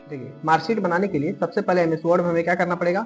देखिए, मार्कशीट बनाने के लिए सबसे पहले एमएस वर्ड में हमें क्या करना पड़ेगा,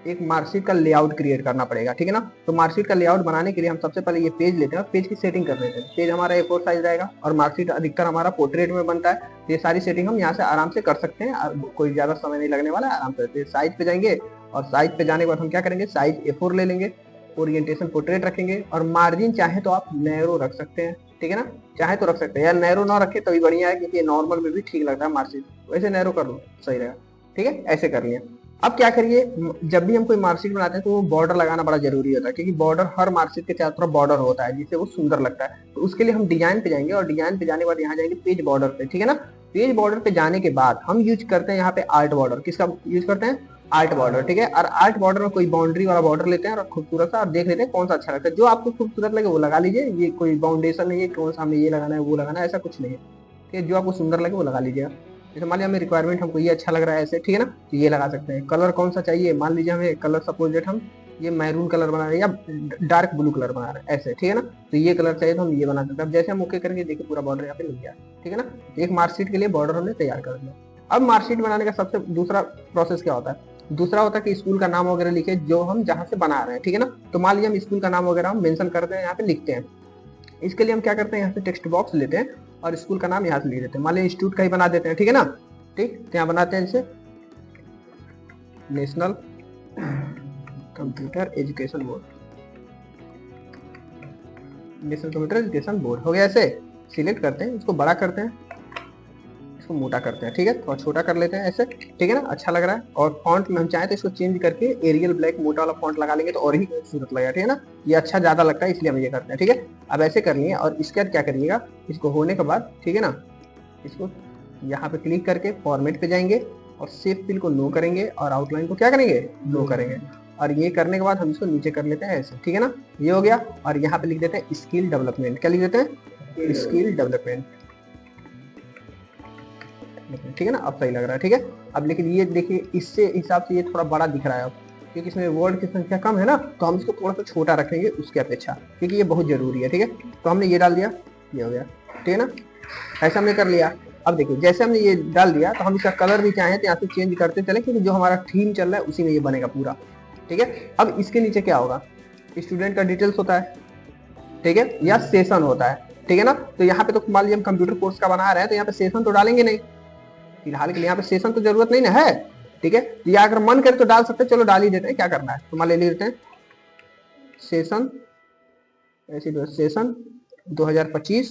एक मार्कशीट का लेआउट क्रिएट करना पड़ेगा, ठीक है ना। तो मार्कशीट का लेआउट बनाने के लिए हम सबसे पहले ये पेज लेते हैं और पेज की सेटिंग कर लेते हैं। पेज हमारा A4 साइज रहेगा और मार्कशीट अधिकतर हमारा पोर्ट्रेट में बनता है। तो ये सारी सेटिंग हम यहाँ से आराम से कर सकते हैं, कोई ज्यादा समय नहीं लगने वाला है, आराम से। साइज पे जाएंगे और साइज पे जाने के बाद हम क्या करेंगे, साइज A4 ले लेंगे, ओरिएंटेशन पोर्ट्रेट रखेंगे और मार्जिन चाहे तो आप नैरो रख सकते हैं, ठीक है ना, चाहे तो रख सकते हैं। यार नैरो ना रखे तभी बढ़िया है, क्योंकि नॉर्मल में भी ठीक लगता है मार्कशीट, वैसे नैरो कर लो सही रहेगा, ठीक है। ऐसे कर लिया। अब क्या करिए, जब भी हम कोई मार्कशीट बनाते हैं तो बॉर्डर लगाना बड़ा जरूरी होता है, क्योंकि बॉर्डर हर मार्कशीट के चारों तरफ बॉर्डर होता है जिससे वो सुंदर लगता है। तो उसके लिए हम डिजाइन पे जाएंगे और डिजाइन पे जाने के बाद यहाँ जाएंगे पेज बॉर्डर पे, ठीक है ना। पेज बॉर्डर पे जाने के बाद हम यूज करते हैं यहाँ पे आर्ट बॉर्डर। किसका यूज करते हैं, आर्ट बॉर्डर, ठीक है। और आर्ट बॉर्डर में कोई बाउंड्री वाला बॉर्डर लेते हैं और खूबसूरत सा, और देख लेते हैं कौन सा अच्छा लगता है। जो आपको खूबसूरत लगे वो लगा लीजिए, ये कोई बाउंडेशन नहीं है कौन सा हमें ये लगाना है वो लगाना है, ऐसा कुछ नहीं है, ठीक है। जो आपको सुंदर लगे वो लगा लीजिएगा। जैसे मान लिया हमें रिक्वायरमेंट, हमको ये अच्छा लग रहा है ऐसे, ठीक है ना, तो ये लगा सकते हैं। कलर कौन सा चाहिए, मान लीजिए हमें कलर सपोज डेट हम ये मैरून कलर बना रहे हैं या डार्क ब्लू कलर बना रहे हैं ऐसे, ठीक है ना, तो ये कलर चाहिए तो हम ये बना सकते हैं। अब जैसे हम ओके करेंगे, देखिए पूरा बॉर्डर यहाँ पे लग गया, ठीक है ना। एक मार्कशीट के लिए बॉर्डर हमने तैयार कर दिया। अब मार्कशीट बनाने का सबसे दूसरा प्रोसेस क्या होता है, दूसरा होता है कि स्कूल का नाम वगैरह लिखे जो हम जहाँ से बना रहे हैं, ठीक है ना। तो मान लीजिए हम स्कूल का नाम वगैरह हम मेंशन करते हैं, यहाँ पे लिखते हैं। इसके लिए हम क्या करते हैं, यहाँ से टेक्स्ट बॉक्स लेते हैं और स्कूल का नाम यहाँ से लिख देते हैं। मान लीजिए इंस्टीट्यूट का ही बना देते हैं, ठीक है ना। ठीक, तो यहाँ बनाते हैं जैसे national computer education board, national computer education board हो गया। ऐसे सिलेक्ट करते हैं, इसको बड़ा करते हैं, इसको मोटा करते हैं, ठीक है, और छोटा कर लेते हैं ऐसे, ठीक है ना, अच्छा लग रहा है। और फॉन्ट में हम चाहें तो इसको चेंज करके एरियल ब्लैक मोटा वाला फॉन्ट लगा लेंगे तो और ही खूबसूरत लगेगा, ठीक है ना। ये अच्छा ज्यादा लगता है इसलिए हम ये करते हैं, ठीक है। अब ऐसे कर लिए और इसके बाद क्या करिएगा, इसको होने के बाद, ठीक है ना, इसको यहाँ पे क्लिक करके फॉर्मेट पे जाएंगे और शेप फिल को नो करेंगे और आउटलाइन को क्या करेंगे, नो करेंगे। और ये करने के बाद हम इसको नीचे कर लेते हैं ऐसे, ठीक है ना, ये हो गया। और यहाँ पे लिख देते हैं स्किल डेवलपमेंट, क्या लिख देते हैं, स्किल डेवलपमेंट, ठीक है ना। अब सही लग रहा है, ठीक है। अब लेकिन ये देखिए इससे हिसाब से ये थोड़ा बड़ा दिख रहा है अब, क्योंकि इसमें वर्ड की संख्या कम है ना, तो हम इसको थोड़ा सा छोटा रखेंगे उसके अपेक्षा, क्योंकि ये बहुत जरूरी है, ठीक है। तो हमने ये डाल दिया, ये हो गया, ठीक है ना, ऐसा हमने कर लिया। अब देखिए जैसे हमने ये डाल दिया तो हम इसका कलर भी चाहें तो यहाँ से चेंज करते चले, क्योंकि जो हमारा थीम चल रहा है उसी में ये बनेगा पूरा, ठीक है। अब इसके नीचे क्या होगा, स्टूडेंट का डिटेल्स होता है, ठीक है, या सेशन होता है, ठीक है ना। तो यहाँ पे तो मान लीजिए हम कंप्यूटर कोर्स का बना रहे हैं तो यहाँ पे सेशन तो डालेंगे नहीं, फिलहाल के लिए यहाँ पे सेशन तो जरूरत नहीं ना है, ठीक है। तो या अगर मन करे तो डाल सकते हैं, चलो डाल ही देते हैं, क्या करना है। तो मान ले लेते हैं सेशन, ऐसे सेशन 2025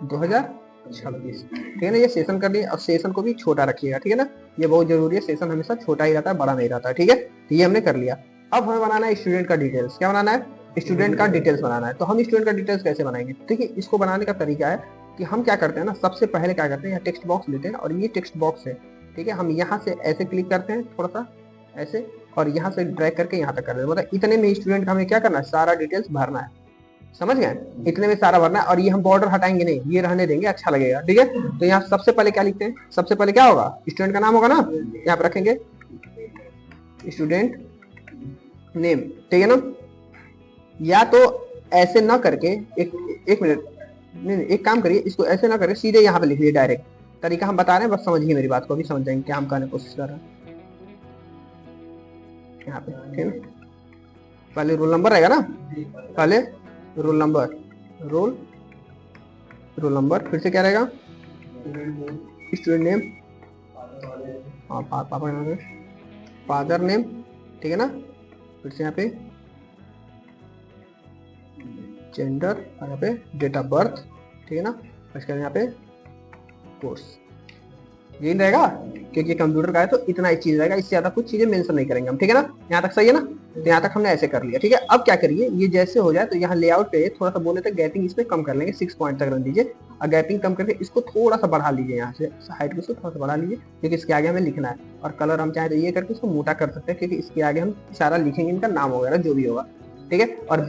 2026, ठीक है ना। ये सेशन कर लिए और सेशन को भी छोटा रखिएगा, ठीक है ना, ये बहुत जरूरी है, सेशन हमेशा छोटा ही रहता है, बड़ा नहीं रहता है, ठीक है। तो ये हमने कर लिया। अब हमें बनाना है स्टूडेंट का डिटेल्स, क्या बनाना है, स्टूडेंट का डिटेल्स बनाना है। तो हम स्टूडेंट का डिटेल्स कैसे बनाएंगे, देखिए इसको बनाने का तरीका है कि हम क्या करते हैं ना, सबसे पहले क्या करते हैं, यहाँ टेक्स्ट बॉक्स लेते हैं और ये टेक्स्ट बॉक्स है, ठीक है, हम यहाँ से ऐसे क्लिक करते हैं थोड़ा सा ऐसे और यहाँ से ड्रैग करके यहाँ तक कर देते हैं। मतलब इतने में स्टूडेंट का हमें क्या करना है, सारा डिटेल्स भरना है, समझ गए, इतने में सारा भरना है। और ये हम बॉर्डर हटाएंगे नहीं, ये रहने देंगे, अच्छा लगेगा, ठीक है। तो यहाँ सबसे पहले क्या लिखते हैं, सबसे पहले क्या होगा, स्टूडेंट का नाम होगा ना, यहाँ पे रखेंगे स्टूडेंट नेम, ठीक है ना। या तो ऐसे ना करके एक मिनट, नहीं एक काम करिए, इसको ऐसे ना करके सीधे यहाँ पे लिख लीजिए डायरेक्ट। तरीका हम बता रहे हैं, बस समझिए मेरी बात को, अभी समझ जाएंगे क्या हम कहने की कोशिश कर रहे हैं। यहाँ पे ठीक है, पहले रोल नंबर रहेगा ना, पहले रोल नंबर, रोल नंबर, फिर से क्या रहेगा, स्टूडेंट नेम, हाँ पापा का नाम है, फादर नेम, ठीक है ना, फिर से यहाँ पे जेंडर और यहाँ पे डेट ऑफ बर्थ, ठीक है ना, इसके बाद यहाँ पे कोर्स, यही रहेगा, क्योंकि कंप्यूटर का है तो इतना ही चीज रहेगा, इससे ज्यादा कुछ चीजें मेंशन नहीं करेंगे हम, ठीक है ना। यहाँ तक सही है ना, तो यहाँ तक हमने ऐसे कर लिया, ठीक है। अब क्या करिए, ये जैसे हो जाए तो यहाँ लेआउट पे थोड़ा सा बोले थे गैपिंग इसमें कम कर लेंगे, 6 पॉइंट तक रख दीजिए और गैपिंग कम करके इसको थोड़ा सा बढ़ा लीजिए, यहाँ से हाइट को थोड़ा सा बढ़ा लीजिए, क्योंकि इसके आगे हमें लिखना है। और कलर हम चाहे तो ये करके इसको मोटा कर सकते हैं, क्योंकि इसके आगे हम सारा लिखेंगे, इनका नाम वगैरह जो भी होगा, ठीक है। और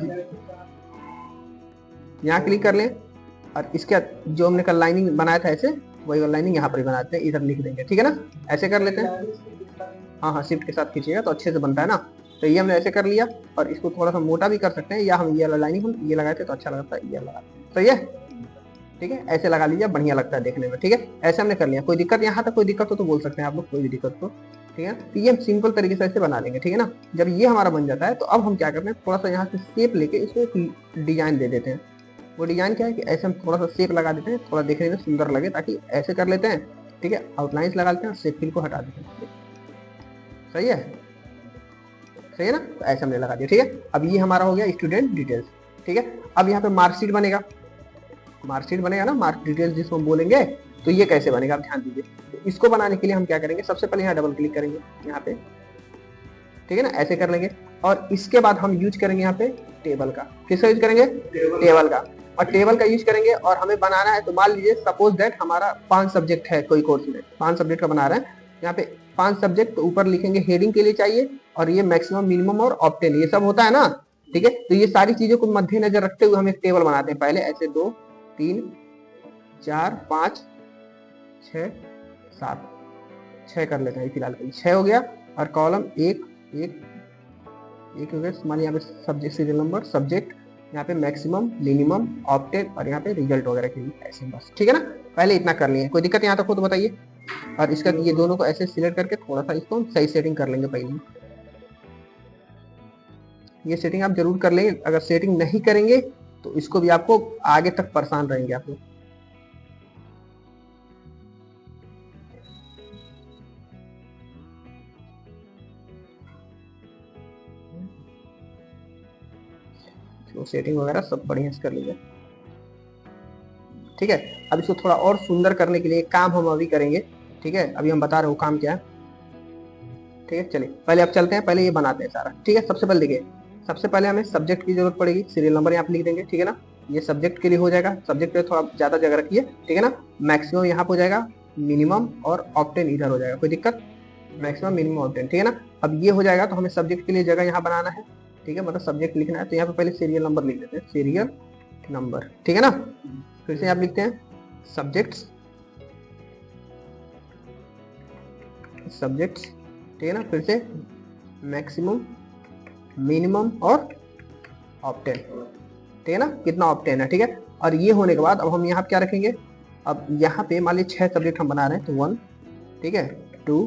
यहाँ क्लिक कर लें और इसके जो हमने कल लाइनिंग बनाया था ऐसे, वही लाइनिंग यहाँ पर बनाते हैं, इधर लिख देंगे, ठीक है ना, ऐसे कर लेते हैं। हाँ हाँ, शिफ्ट के साथ खींचिएगा तो अच्छे से बनता है ना। तो ये हमने ऐसे कर लिया और इसको थोड़ा सा मोटा भी कर सकते हैं, या हम ये लाइनिंग हम ये लगाए थे तो अच्छा लगता है, ये लगा, तो ये ठीक है, ऐसे लगा लीजिए, बढ़िया लगता है देखने में। ठीक है, ऐसे हमने कर लिया। कोई दिक्कत यहाँ तक कोई दिक्कत हो तो बोल सकते हैं आप लोग, कोई भी दिक्कत हो। ठीक है, तो ये हम सिंपल तरीके से ऐसे बना लेंगे। ठीक है ना, जब ये हमारा बन जाता है तो अब हम क्या करते हैं, थोड़ा सा यहाँ से शेप लेके इसको एक डिजाइन दे देते हैं। वो डिजाइन क्या है कि ऐसे हम थोड़ा सा शेप लगा देते हैं, थोड़ा देखने में सुंदर लगे, ताकि ऐसे कर लेते हैं। ठीक है, आउटलाइंस लगा लेते हैं और शेप फिल को हटा देते हैं। सही है, सही है ना, तो ऐसे हमने लगा दिया। ठीक है, अब ये हमारा हो गया स्टूडेंट डिटेल्स। ठीक है, अब यहाँ पे मार्कशीट बनेगा। मार्कशीट बनेगा ना, मार्क डिटेल्स जिसको हम बोलेंगे। तो ये कैसे बनेगा आप ध्यान दीजिए। तो इसको बनाने के लिए हम क्या करेंगे, सबसे पहले यहाँ डबल क्लिक करेंगे यहाँ पे। ठीक है ना, ऐसे कर लेंगे। और इसके बाद हम यूज करेंगे यहाँ पे टेबल का। किसका यूज करेंगे, टेबल का। और टेबल का यूज करेंगे और हमें बनाना है, तो मान लीजिए सपोज दैट हमारा 5 सब्जेक्ट है कोई कोर्स में, 5 सब्जेक्ट का बना रहे हैं। यहाँ पे 5 सब्जेक्ट, तो ऊपर लिखेंगे हेडिंग के लिए चाहिए, और ये मैक्सिमम मिनिमम और ऑप्टेन ये सब होता है ना। ठीक है, तो ये सारी चीजों को मद्देनजर रखते हुए हम एक टेबल बनाते हैं। पहले ऐसे 2 3 4 5 6 7 6 कर लेते हैं फिलहाल के लिए। 6 हो गया। और कॉलम एक एक एक हो गया, मान यहाँ पे सब्जेक्ट सीरियल नंबर, सब्जेक्ट, यहाँ पे मैक्सिमम मिनिमम ऑप्टेन, और यहाँ पे रिजल्ट वगैरह के लिए ऐसे बस। ठीक है ना, पहले इतना कर लिए। कोई दिक्कत यहाँ तक हो तो बताइए। और इसका ये दोनों को ऐसे सिलेक्ट करके थोड़ा सा इसको सही सेटिंग कर लेंगे पहले। ये सेटिंग आप जरूर कर लेंगे, अगर सेटिंग नहीं करेंगे तो इसको भी आपको आगे तक परेशान रहेंगे आप लोग। तो सेटिंग वगैरह सब बढ़िया से कर लीजिए। ठीक है, अब इसको थोड़ा और सुंदर करने के लिए काम हम अभी करेंगे। ठीक है, अभी हम बता रहे हो काम क्या है। ठीक है, चलिए पहले अब चलते हैं, पहले ये बनाते हैं सारा। ठीक है, सबसे पहले देखिए, सबसे पहले हमें सब्जेक्ट की जरूरत पड़ेगी। सीरियल नंबर यहाँ पे लिख देंगे। ठीक है ना, ये सब्जेक्ट के लिए हो जाएगा। सब्जेक्ट पे थोड़ा ज्यादा जगह रखिए। ठीक है ना, मैक्सिमम यहाँ पे हो जाएगा, मिनिमम और ऑप्टेन इधर हो जाएगा। कोई दिक्कत, मैक्सिमम मिनिमम ऑप्टेन। ठीक है ना, अब ये हो जाएगा तो हमें सब्जेक्ट के लिए जगह यहाँ बनाना है। ठीक है, मतलब सब्जेक्ट लिखना है, तो यहाँ पे पहले सीरियल नंबर लिख देते हैं, सीरियल नंबर। ठीक है ना, फिर से आप लिखते हैं सब्जेक्ट्स, सब्जेक्ट्स। ठीक है ना, फिर से मैक्सिमम, मिनिमम और ऑप्टेन। ठीक है ना, कितना ऑप्टेन है। ठीक है, और ये होने के बाद अब हम यहाँ क्या रखेंगे, अब यहाँ पे मान लीजिए 6 सब्जेक्ट हम बना रहे हैं, तो 1, ठीक है, 2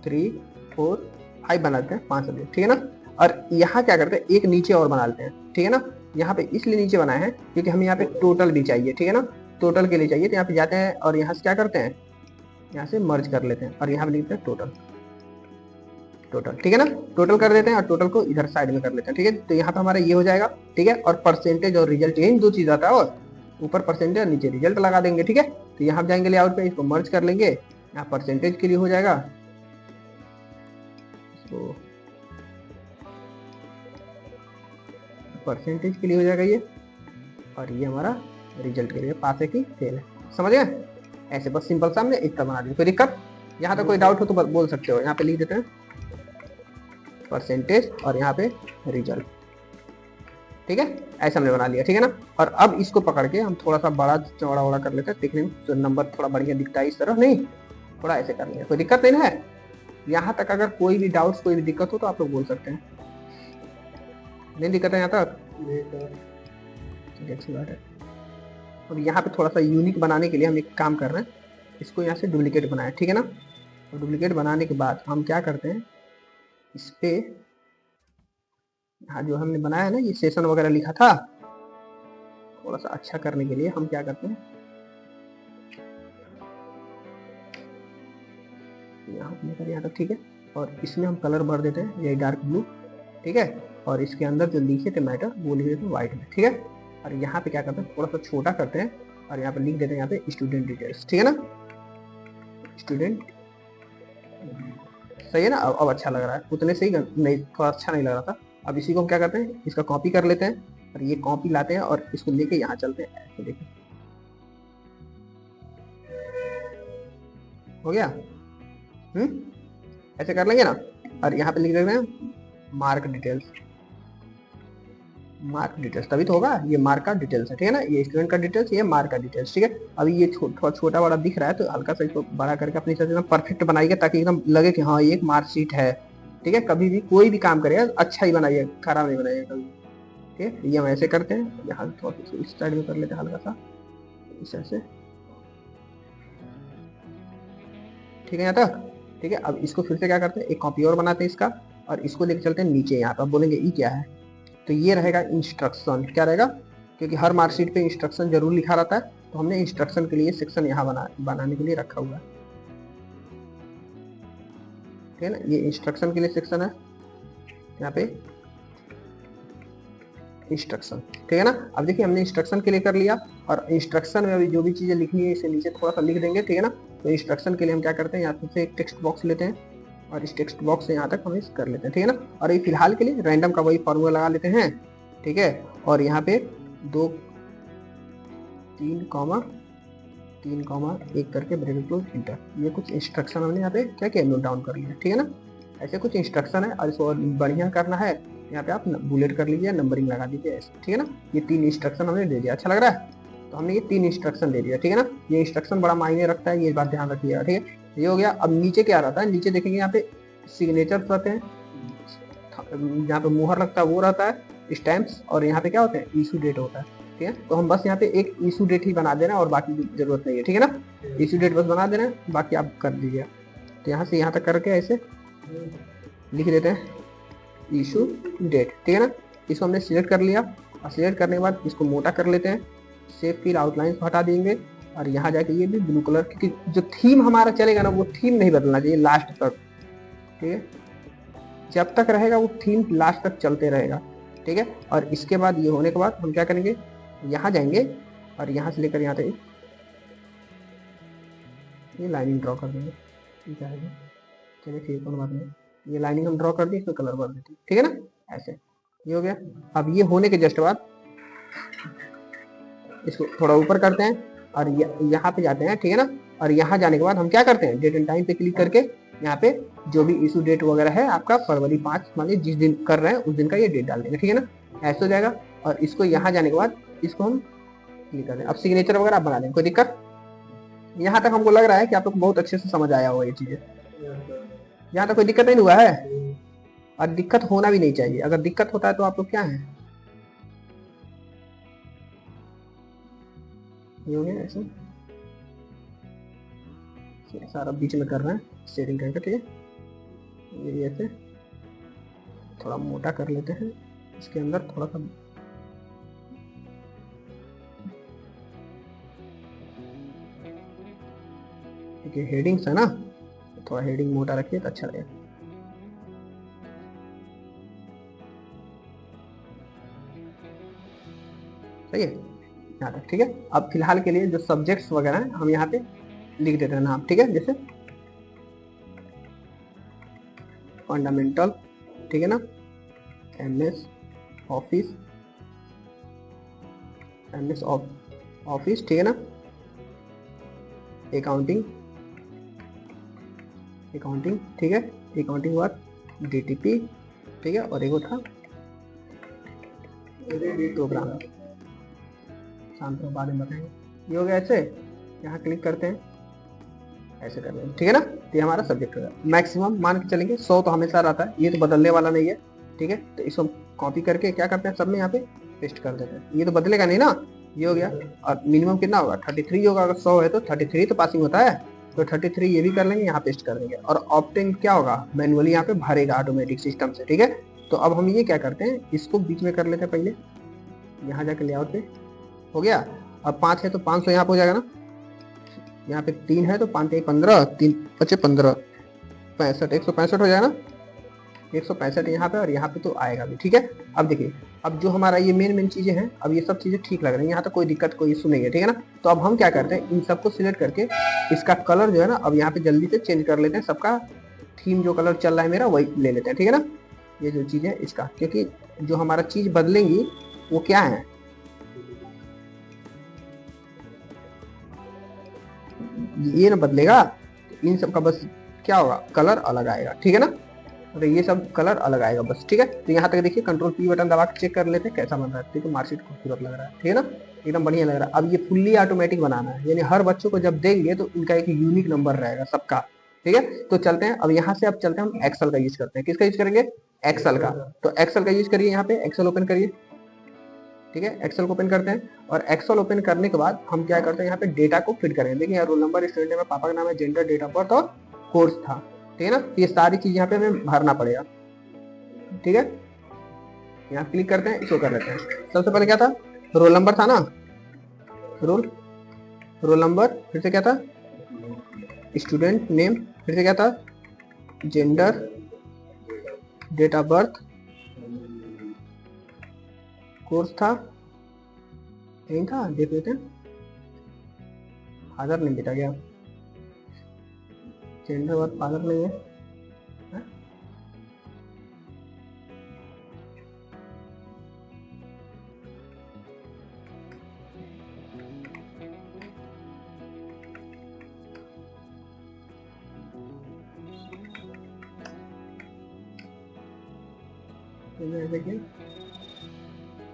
3 4 5 बनाते हैं, 5 सब्जेक्ट। ठीक है ना, और यहाँ क्या करते हैं, एक नीचे और बना लेते हैं। ठीक है ना, यहाँ पे इसलिए नीचे बनाए हैं क्योंकि हमें यहाँ पे टोटल भी चाहिए। ठीक है ना, टोटल के लिए चाहिए, तो यहाँ पे जाते हैं और यहाँ से क्या करते हैं, यहाँ से मर्ज कर लेते हैं और यहाँ पे लिखते हैं टोटल, टोटल। ठीक है ना, टोटल कर देते हैं और टोटल को इधर साइड में कर लेते हैं। ठीक है, तो यहाँ पे हमारा ये हो जाएगा। ठीक है, और परसेंटेज और रिजल्ट, यही 2 चीज आता है, और ऊपर परसेंटेज और नीचे रिजल्ट लगा देंगे। ठीक है, तो यहाँ जाएंगे लेआउट पे, इसको मर्ज कर लेंगे। यहाँ परसेंटेज के लिए हो जाएगा, तो परसेंटेज के लिए हो जाएगा ये, और ये हमारा रिजल्ट के लिए पास है कि फेल है। समझ गए, ऐसे बस सिंपल सा हमने एक तरह बना दिया। कोई दिक्कत, यहाँ तक कोई डाउट हो तो बोल सकते हो। यहाँ पे लिख देते हैं परसेंटेज और यहाँ पे रिजल्ट। ठीक है, ऐसा हमने बना लिया। ठीक है ना, और अब इसको पकड़ के हम थोड़ा सा बड़ा चौड़ा वड़ा कर लेते हैं, देखने में तो नंबर थोड़ा बढ़िया दिखता है इस तरह, नहीं थोड़ा ऐसे कर लिया। कोई दिक्कत नहीं है। यहाँ तक अगर कोई भी डाउट्स, कोई भी दिक्कत हो तो आप लोग बोल सकते हैं। नहीं दिक्कत है यहाँ तक, अच्छी बात है। और यहाँ पे थोड़ा सा यूनिक बनाने के लिए हम एक काम कर रहे हैं, इसको यहाँ से डुप्लीकेट बनाए। ठीक है ना, और डुप्लीकेट बनाने के बाद हम क्या करते हैं, इस पे यहाँ जो हमने बनाया है ना, ये सेशन वगैरह लिखा था, थोड़ा सा अच्छा करने के लिए हम क्या करते हैं, यहाँ तक। ठीक है, और इसमें हम कलर भर देते हैं, ये डार्क ब्लू। ठीक है, और इसके अंदर जो लिखे थे मैटर वो लिख देते हैं व्हाइट में। ठीक है, और यहाँ पे क्या करते हैं, थोड़ा सा छोटा करते हैं और यहाँ पे लिख देते हैं यहाँ पे स्टूडेंट डिटेल्स। ठीक है ना, स्टूडेंट, सही है ना। अब अच्छा लग रहा है, उतने से ही नहीं, थोड़ा अच्छा नहीं लग रहा था। अब इसी को हम क्या करते हैं, इसका कॉपी कर लेते हैं और ये कॉपी लाते हैं और इसको लेके यहाँ चलते हैं, ऐसे देखिए हो गया। ऐसे कर लेंगे ना, और यहाँ पे लिख देते हैं मार्क डिटेल्स। मार्क डिटेल्स तभी तो होगा, ये मार्क का डिटेल्स है। ठीक है ना, ये स्टूडेंट का डिटेल्स, ये मार्क का डिटेल्स। ठीक है, अभी ये थोड़ा छोटा बड़ा दिख रहा है, तो हल्का सा इसको बड़ा करके अपनी हिसाब से एकदम परफेक्ट बनाइएगा, ताकि एकदम लगे कि हाँ ये एक मार्कशीट है। ठीक है, कभी भी कोई भी काम करिए अच्छा ही बनाइए, खराब नहीं बनाइए कभी। ठीक है, ये हम ऐसे करते हैं, यहाँ थोड़ा इस साइड में कर लेते हैं हल्का सा, इस तरह से, ठीक है यहाँ तक। ठीक है, अब इसको फिर से क्या करते हैं, एक कॉपी और बनाते हैं इसका, और इसको लेके चलते हैं नीचे यहाँ पर। बोलेंगे ई क्या है, तो ये रहेगा इंस्ट्रक्शन। क्या रहेगा, क्योंकि हर मार्कशीट पे इंस्ट्रक्शन जरूर लिखा रहता है, तो हमने इंस्ट्रक्शन के लिए सेक्शन यहाँ बनाने के लिए रखा हुआ है। ठीक है ना, ये इंस्ट्रक्शन के लिए सेक्शन है यहाँ पे, इंस्ट्रक्शन। ठीक है ना। अब देखिए हमने इंस्ट्रक्शन के लिए कर लिया, और इंस्ट्रक्शन में अभी जो भी चीजें लिखनी है इसे नीचे थोड़ा सा लिख देंगे। ठीक है ना, तो इंस्ट्रक्शन के लिए हम क्या करते हैं, यहाँ से एक टेक्स्ट बॉक्स लेते हैं, और इस टेक्स्ट बॉक्स से यहाँ तक हम इस कर लेते हैं। ठीक है ना, और ये फिलहाल के लिए रैंडम का वही फॉर्मूला लगा लेते हैं। ठीक है, और यहाँ पे 2 3 कॉमा 1 करके ब्रैकेट क्लोज इंटर, ये कुछ इंस्ट्रक्शन हमने यहाँ पे क्या किया, नोट डाउन कर लिया। ठीक है ना, ऐसे कुछ इंस्ट्रक्शन है, और इसको बढ़िया करना है, यहाँ पे आप बुलेट कर लीजिए, नंबरिंग लगा दीजिए ऐसे। ठीक है ना, ये 3 इंस्ट्रक्शन हमने दे दिया। अच्छा लग रहा है, तो हमने ये 3 इंस्ट्रक्शन दे दिया। ठीक है ना, ये इंस्ट्रक्शन बड़ा मायने रखता है, ये बात ध्यान रखिएगा। ठीक है, ये हो गया। अब नीचे क्या रहता है, नीचे देखेंगे यहाँ पे सिग्नेचर रहते हैं, यहाँ पे मुहर लगता है वो रहता है, स्टैम्प्स, और यहाँ पे क्या होते हैं, इशू डेट होता है। ठीक है, तो हम बस यहाँ पे एक इशू डेट ही बना देना, और बाकी की जरूरत नहीं है। ठीक है ना, इशू डेट बस बना देना, बाकी आप कर दीजिए। तो यहाँ से यहाँ तक करके ऐसे लिख देते हैं इशू डेट। ठीक है ना, इसको हमने सिलेक्ट कर लिया, और सिलेक्ट करने के बाद इसको मोटा कर लेते हैं, सेव फिल आउटलाइन हटा देंगे, और यहाँ जाके ये भी ब्लू कलर, क्योंकि जो थीम हमारा चलेगा ना वो थीम नहीं बदलना चाहिए लास्ट तक। ठीक है, जब तक रहेगा वो थीम लास्ट तक चलते रहेगा। ठीक है, और इसके बाद ये होने के बाद हम क्या करेंगे, यहाँ जाएंगे, और यहाँ से लेकर यहाँ तक ये लाइनिंग ड्रॉ कर देंगे। ठीक है, चलिए ठीक है, बात नहीं, ये लाइनिंग हम ड्रॉ कर दी, इसमें कलर भर देते हैं। ठीक है ना, ऐसे ये हो गया। अब ये होने के जस्ट बाद इसको थोड़ा ऊपर करते हैं, और यहाँ पे जाते हैं। ठीक है ना, और यहाँ जाने के बाद हम क्या करते हैं, डेट एंड टाइम पे क्लिक करके यहाँ पे जो भी इशू डेट वगैरह है आपका फरवरी 5, मान लीजिए जिस दिन कर रहे हैं उस दिन का ये डेट डाल देंगे। ठीक है ना, ऐसे हो जाएगा। और इसको यहाँ जाने के बाद इसको हम क्लिक कर दें। अब सिग्नेचर वगैरह आप बना दें, कोई दिक्कत। यहाँ तक हमको लग रहा है कि आप लोग बहुत अच्छे से समझ आया होगा ये चीजें, यहाँ तक कोई दिक्कत नहीं हुआ है, और दिक्कत होना भी नहीं चाहिए। अगर दिक्कत होता है तो आप लोग क्या है, ये हो गया ऐसे सारा बीच में कर रहे हैं सेटिंग करके। ठीक है, ये ऐसे थोड़ा मोटा कर लेते हैं, इसके अंदर थोड़ा सा क्योंकि हेडिंग्स है ना, थोड़ा हेडिंग मोटा रखिए तो अच्छा लगेगा। सही है यहाँ तक। ठीक है, अब फिलहाल के लिए जो सब्जेक्ट्स वगैरह हैं हम यहाँ पे लिख देते हैं नाम। ठीक है, जैसे फंडामेंटल, ठीक है ना, एमएस ऑफिस, ठीक है ना, अकाउंटिंग, ठीक है, अकाउंटिंग बाद डीटीपी, ठीक है, और एक था प्रोग्राम, शांत बाद में बताएंगे। ये हो गया ऐसे, यहाँ क्लिक करते हैं, ऐसे कर लेंगे। ठीक है ना, तो ये हमारा सब्जेक्ट होगा। मैक्सिमम मान के चलेंगे 100 तो हमेशा रहता है, ये तो बदलने वाला नहीं है। ठीक है, तो इसको कॉपी करके क्या करते हैं, सब में यहाँ पे पेस्ट कर देते हैं, ये तो बदलेगा नहीं ना। ये हो गया, और मिनिमम कितना होगा, 33 होगा। अगर 100 है तो 33 तो पासिंग होता है, तो 33 ये भी कर लेंगे, यहाँ पेस्ट कर देंगे। और ऑप्टेन क्या होगा, मैनुअली यहाँ पे भरेगा ऑटोमेटिक सिस्टम से। ठीक है, तो अब हम ये क्या करते हैं, इसको बीच में कर लेते हैं पहले, यहाँ जाके लेआउट पे हो गया। अब 5 है तो 500 यहाँ पे हो जाएगा ना, यहाँ पे 3 है तो 5 15, 3 5 15, 65, 165 हो जाएगा ना, 165 यहाँ पे, और यहाँ पे तो आएगा भी। ठीक है, अब देखिए, अब जो हमारा ये मेन चीजें हैं, अब ये सब चीजें ठीक लग रही हैं, यहाँ तक कोई दिक्कत कोई इशू नहीं है। ठीक है ना, तो अब हम क्या करते हैं, इन सबको सिलेक्ट करके इसका कलर जो है ना, अब यहाँ पे जल्दी से चेंज कर लेते हैं। सबका थीम जो कलर चल रहा है मेरा वही ले लेते हैं। ठीक है ना, ये जो चीज है इसका, क्योंकि जो हमारा चीज बदलेंगी वो क्या है, ये ना बदलेगा, इन सब का बस क्या होगा, कलर अलग आएगा। ठीक है ना, तो ये सब कलर अलग आएगा बस। ठीक है, तो यहाँ तक देखिए, कंट्रोल पी बटन दबा के चेक कर लेते हैं कैसा बन रहा है। ठीक है, मार्कशीट खूबसूरत लग रहा है। ठीक है ना, एकदम बढ़िया लग रहा है। अब ये फुल्ली ऑटोमेटिक बनाना है, यानी हर बच्चों को जब देंगे तो इनका एक यूनिक नंबर रहेगा सबका। ठीक है, तो चलते हैं अब यहाँ से, अब चलते हैं हम एक्सेल का यूज करते हैं। किसका यूज करेंगे, एक्सेल का। तो एक्सेल का यूज करिए, यहाँ पे एक्सेल ओपन करिए। ठीक है। एक्सेल को ओपन करते हैं और एक्सेल ओपन करने के बाद हम क्या करते हैं, यहाँ पे डेटा को फिट करेंगे। देखिए यहाँ रोल नंबर, स्टूडेंट नेम, पापा का नाम है, जेंडर, डेट ऑफ बर्थ और कोर्स था, ठीक है ना। ये सारी चीज यहाँ पे हमें भरना पड़ेगा, ठीक है। यहाँ क्लिक करते हैं, इसको कर लेते हैं। सबसे पहले क्या था, रोल नंबर था ना, रोल नंबर, फिर से क्या था, स्टूडेंट नेम, फिर से क्या था, gender, date of birth, course था, यही था, देख लेते हैं। फादर नहीं बेटा गया, जेंडर और फादर नहीं है,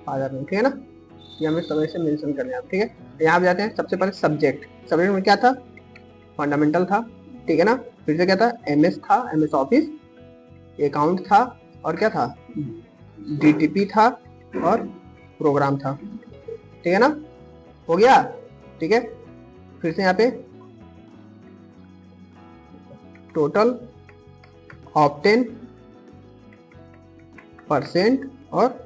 फादर नहीं, ठीक है ना। ये हमें समय से मेंशन कर लिया, ठीक है। यहाँ पे जाते हैं, सबसे पहले सब्जेक्ट में क्या था, फंडामेंटल था, ठीक है ना। फिर से क्या था, एमएस था, एमएस ऑफिस, अकाउंट था, और क्या था, डीटीपी था और प्रोग्राम था, ठीक है ना, हो गया, ठीक है। फिर से यहाँ पे टोटल, ऑब्टेन, परसेंट और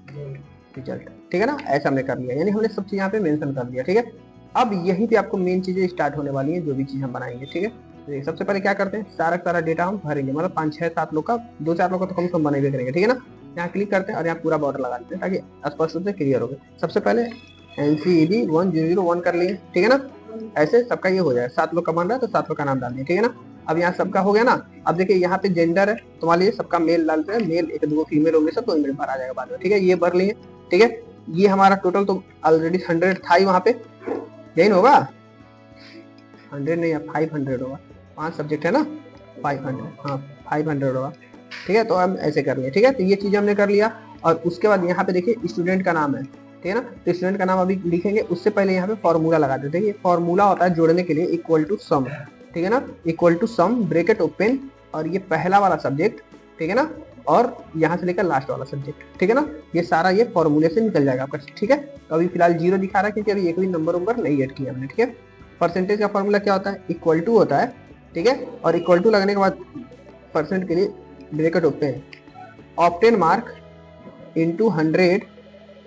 रिजल्ट, ठीक है ना। ऐसा हमने कर लिया, यानी हमने सब चीज यहाँ पे मेंशन कर दिया, ठीक है। अब यहीं पे आपको मेन चीजें स्टार्ट होने वाली हैं, जो भी चीज हम बनाएंगे, ठीक है। तो सबसे पहले क्या करते हैं, सारा डेटा हम भरेंगे, मतलब 5, 6, 7 लोग का, 2-4 लोग का तो कम से कम बने करेंगे, ठीक है ना। यहाँ क्लिक करते हैं और यहाँ पूरा बॉर्डर लगा देते हैं ताकि स्पष्ट रूप से क्लियर हो गए। सबसे पहले NCED 1001 कर लिए, ठीक है ना। ऐसे सबका ये हो जाए, 7 लोग का बन रहा है तो 7 लोग का नाम डाल दिए, ठीक है ना। अब यहाँ सबका हो गया ना। अब देखिए यहाँ पे जेंडर है, तो मान लीजिए सबका मेल डालते हैं, मेल 1-2 फीमेल होंगे सब, तो इनमें भरा जाएगा बाद में, ठीक है। ये भर लिए, ठीक है। ये हमारा टोटल तो ऑलरेडी 100 था ही वहां पे, यही होगा, 100 नहीं, 500 होगा, 5 सब्जेक्ट है ना, 500, हाँ 500 होगा, ठीक है। तो हम ऐसे कर लिए, ठीक है। तो ये चीज हमने कर लिया। और उसके बाद यहाँ पे देखिए स्टूडेंट का नाम है, ठीक है ना। तो स्टूडेंट का नाम अभी लिखेंगे, उससे पहले यहाँ पे फॉर्मूला लगा देते हैं। ये फॉर्मूला होता है जोड़ने के लिए, इक्वल टू सम, ठीक है ना, equal to sum, bracket open, और ये पहला वाला सब्जेक्ट, ठीक है ना, और यहाँ से लेकर लास्ट वाला सब्जेक्ट, ठीक है ना। ये सारा ये फॉर्मूले से निकल जाएगा आपका, ठीक है। तो अभी फिलहाल 0 दिखा रहा है क्योंकि अभी एक भी नंबर नहीं ऐड किया हमने, ठीक है। परसेंटेज का फॉर्मूला क्या होता है, इक्वल टू होता है, ठीक है। और इक्वल टू लगने के बाद परसेंट के लिए bracket open, obtain mark into 100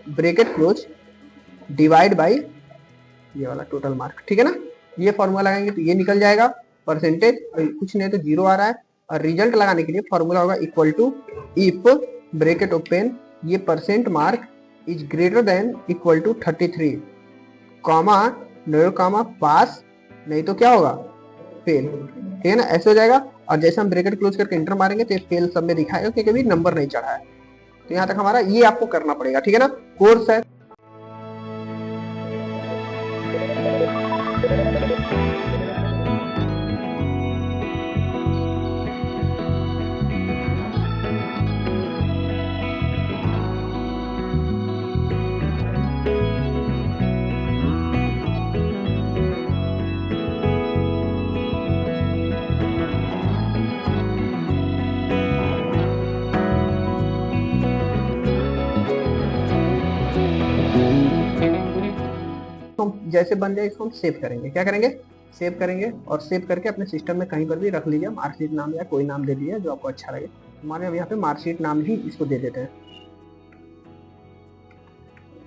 bracket close divide by ये वाला टोटल मार्क, ठीक है ना। ये फॉर्मूला लगाएंगे तो ये निकल जाएगा परसेंटेज, कुछ नहीं तो 0 आ रहा है। और रिजल्ट लगाने के लिए फॉर्मूला होगा equal to if bracket open, ये percent mark is greater than equal to 33 comma, no comma, pass, नहीं तो क्या होगा, फेल, ठीक है ना। ऐसे हो जाएगा। और जैसे हम ब्रैकेट क्लोज करके इंटर मारेंगे तो फेल सब में दिखाएगा क्योंकि अभी नंबर नहीं चढ़ा है। तो यहाँ तक हमारा ये आपको करना पड़ेगा, ठीक है ना। कोर्स है, तो जैसे बन जाए इसको हम सेव करेंगे, क्या करेंगे, सेव करेंगे। और सेव करके अपने सिस्टम में कहीं पर भी रख लीजिए, मार्कशीट नाम या कोई नाम दे दीजिए जो आपको अच्छा लगे। हमारे हम यहाँ पे मार्कशीट नाम ही इसको दे देते हैं,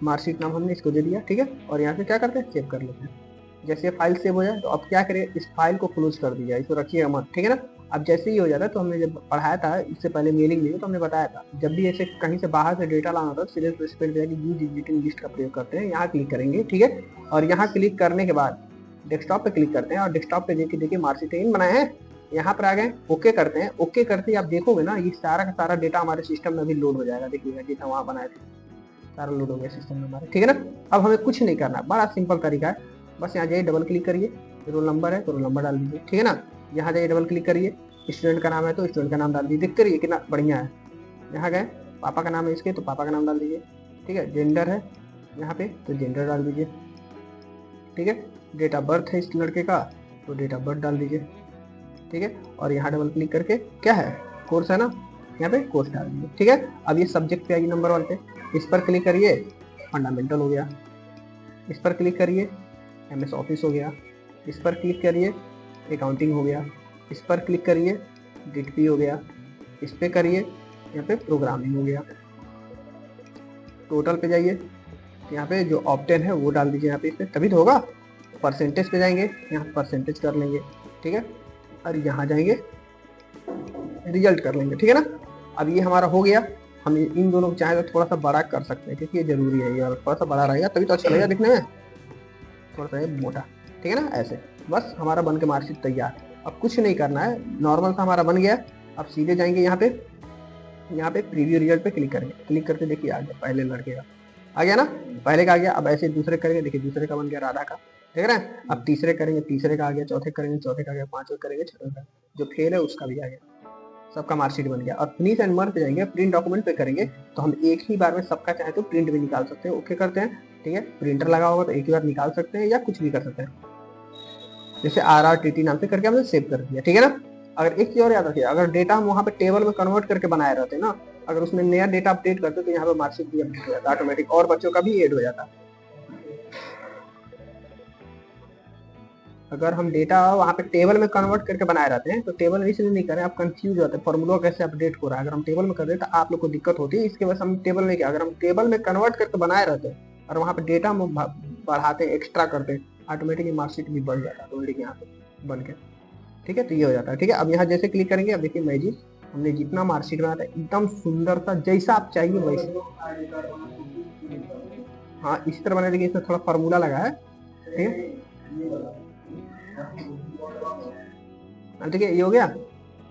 मार्कशीट नाम हमने इसको दे दिया, ठीक है। और यहाँ पे क्या करते हैं, सेव कर लेते हैं। जैसे फाइल सेव हो जाए तो अब क्या करें, इस फाइल को क्लोज कर दिया, इसको रखिएगा मत, ठीक है ना। अब जैसे ही हो जाता है, तो हमने जब पढ़ाया था इससे पहले मेलिंग में, तो हमने बताया था जब भी ऐसे कहीं से बाहर से डेटा लाना होता है, सीधे उस पर यूज एग्जिस्टिंग लिस्ट का प्रयोग करते हैं। यहाँ क्लिक करेंगे, ठीक है। और यहाँ क्लिक करने के बाद डेस्कटॉप पे क्लिक करते हैं, और डेस्कटॉप पे देखिए मार्कशीट इन बनाए हैं, यहाँ पर आ गए, ओके करते हैं। ओके करते ही आप देखोगे ना, ये सारा का सारा डेटा हमारे सिस्टम में भी लोड हो जाएगा, देखिएगा जितना वहाँ बनाए थे सारा लोड हो गया सिस्टम में हमारे, ठीक है ना। अब हमें कुछ नहीं करना, बड़ा सिंपल तरीका है, बस यहाँ जाइए, डबल क्लिक करिए, रोल नंबर है तो रोल नंबर डाल दीजिए, ठीक है ना। यहाँ जाइए, डबल क्लिक करिए, स्टूडेंट का नाम है तो स्टूडेंट का नाम डाल दीजिए, दिख करिए कितना बढ़िया है। यहाँ गए, पापा का नाम है इसके तो पापा का नाम डाल दीजिए, ठीक है। जेंडर है यहाँ पे तो जेंडर डाल दीजिए, ठीक है। डेट ऑफ बर्थ है इस लड़के का तो डेट ऑफ बर्थ डाल दीजिए, ठीक है। और यहाँ डबल क्लिक करके क्या है, कोर्स है ना, यहाँ पे कोर्स डाल दीजिए, ठीक है। अब ये सब्जेक्ट पे आइए, नंबर 1 पे, इस पर क्लिक करिए फंडामेंटल हो गया, इस पर क्लिक करिए MS ऑफिस हो गया, इस पर क्लिक करिए अकाउंटिंग हो गया, इस पर क्लिक करिए DTP हो गया, इस पर करिए यहाँ पे प्रोग्रामिंग हो गया। टोटल पे जाइए, यहाँ पे जो ऑप्टेन है वो डाल दीजिए यहाँ पे, इस पर तभी तो होगा। परसेंटेज पे जाएंगे, यहाँ परसेंटेज कर लेंगे, ठीक है, और यहाँ जाएंगे रिजल्ट कर लेंगे, ठीक है ना। अब ये हमारा हो गया। हम इन दोनों को चाहे तो थोड़ा सा बड़ा कर सकते हैं क्योंकि ये जरूरी है, ये थोड़ा सा बड़ा रहेगा तभी तो अच्छा लगेगा दिखने में, थोड़ा सा ये मोटा, ठीक है ना। ऐसे बस हमारा बन के मार्कशीट तैयार। अब कुछ नहीं करना है, नॉर्मल सा हमारा बन गया। अब सीधे जाएंगे यहाँ पे प्रीव्यू रिजल्ट पे क्लिक करेंगे, क्लिक करके देखिए आ गया, पहले लड़के का आ गया ना, पहले का आ गया। अब ऐसे दूसरे करेंगे, देखिए दूसरे का बन गया राधा का, देख रहे हैं। अब तीसरे करेंगे, तीसरे का आ गया, चौथे करेंगे, चौथे का आ गया, पांचवे करेंगे, छठे का, जो फेल है उसका भी आ गया, सबका मार्कशीट बन गया। और फिनिश एंड मर्ज पे जाएंगे, प्रिंट डॉक्यूमेंट पे करेंगे तो हम एक ही बार में सबका चाहे तो प्रिंट भी निकाल सकते हैं। ओके करते हैं, ठीक है। प्रिंटर लगा होगा तो एक ही बार निकाल सकते हैं या कुछ भी कर सकते हैं, जैसे RRTT नाम से करके हमने सेव कर दिया, ठीक है ना। अगर एक चीज और याद रखिए, अगर डेटा हम वहाँ पे टेबल में कन्वर्ट करके बनाए रहते हैं ना, अगर उसमें नया डेटा अपडेट करते तो यहाँ पे मार्कशीट भी अपडेट हो जाता ऑटोमेटिक, और बच्चों का भी ऐड हो जाता। अगर हम डेटा वहाँ पे टेबल में कन्वर्ट करके बनाए रहते हैं तो टेबल इसलिए नहीं करें, आप कंफ्यूज होते हैं फॉर्मूला कैसे अपडेट हो रहा है। अगर हम टेबल में कर दें तो आप लोग को दिक्कत होती है, इसके वजह से हम टेबल में क्या, अगर हम टेबल में कन्वर्ट करके बनाए रहते हैं और वहाँ पे डेटा हम बढ़ाते एक्स्ट्रा करते हैं, ऑटोमेटिक मार्कशीट भी बढ़ जाता है ऑटोमेटिक यहाँ पे बन के, ठीक है। तो ये हो जाता है, ठीक है। अब यहाँ जैसे क्लिक करेंगे, अब देखिए मैजिक हमने जितना मार्कशीट बनाया था एकदम सुंदर सा, जैसा आप चाहिए वैसे, हाँ इसी तरह बना। देखिए इसमें थोड़ा फार्मूला लगा है, ठीक है। ठीक है, ये हो गया।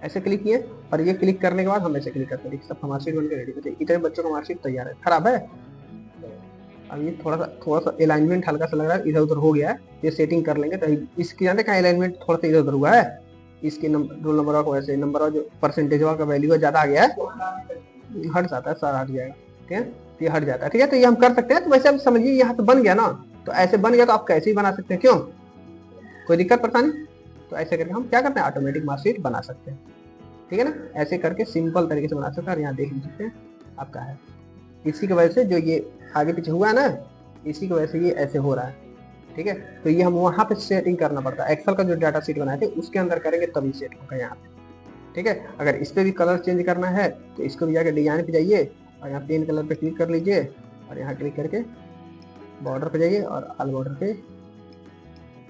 ऐसे क्लिक किए और ये क्लिक करने के बाद हम ऐसे क्लिक करते हैं, सब मार्कशीट बन के रेडी होते हैं। इतने बच्चों का मार्कशीट तैयार है। खराब है, अब ये थोड़ा सा अलाइनमेंट हल्का सा लग रहा है, इधर उधर हो गया है, ये सेटिंग कर लेंगे। तो इसकी जानते कहाँ अलाइनमेंट थोड़ा सा इधर उधर हुआ है, इसके रोल नंबर का वैसे नंबर और जो परसेंटेज का वैल्यू है ज्यादा आ गया है, हट जाता है, सारा हट जाएगा, ठीक है। ये हट जाता है, ठीक है। तो ये हम कर सकते हैं। तो वैसे आप समझिए यहाँ तो बन गया ना, तो ऐसे बन गया तो आप कैसे ही बना सकते हैं, क्यों, कोई दिक्कत परेशानी। तो ऐसे करके हम क्या करते हैं, ऑटोमेटिक मार्कशीट बना सकते हैं, ठीक है ना। ऐसे करके सिंपल तरीके से बना सकते हैं। और यहाँ देख सकते हैं आपका है, इसी की वजह से जो ये आगे पीछे हुआ है ना, इसी की वजह से ये ऐसे हो रहा है, ठीक है। तो ये हम वहाँ पे सेटिंग करना पड़ता है। एक्सेल का जो डाटा शीट बनाए थे उसके अंदर करेंगे तभी सेट होगा यहाँ पे, ठीक है। अगर इस पर भी कलर चेंज करना है तो इसको भी जाकर डिजाइन पे जाइए और यहाँ पेन कलर पे क्लिक कर लीजिए और यहाँ क्लिक करके बॉर्डर पे जाइए और ऑल बॉर्डर पे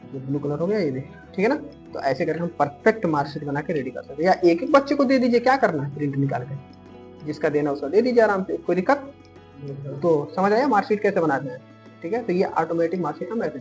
ये ब्लू कलर हो गया, ये देखिए, ठीक है ना। तो ऐसे करके हम परफेक्ट मार्कशीट बना के रेडी कर सकते हैं। या एक एक बच्चे को दे दीजिए, क्या करना है, प्रिंट निकाल के जिसका देना उसका दे दीजिए आराम से, कोई दिक्कत। तो समझ आया मार्कशीट कैसे बनाते हैं, ठीक है। तो ये ऑटोमेटिक मार्कशीट हम ऐसे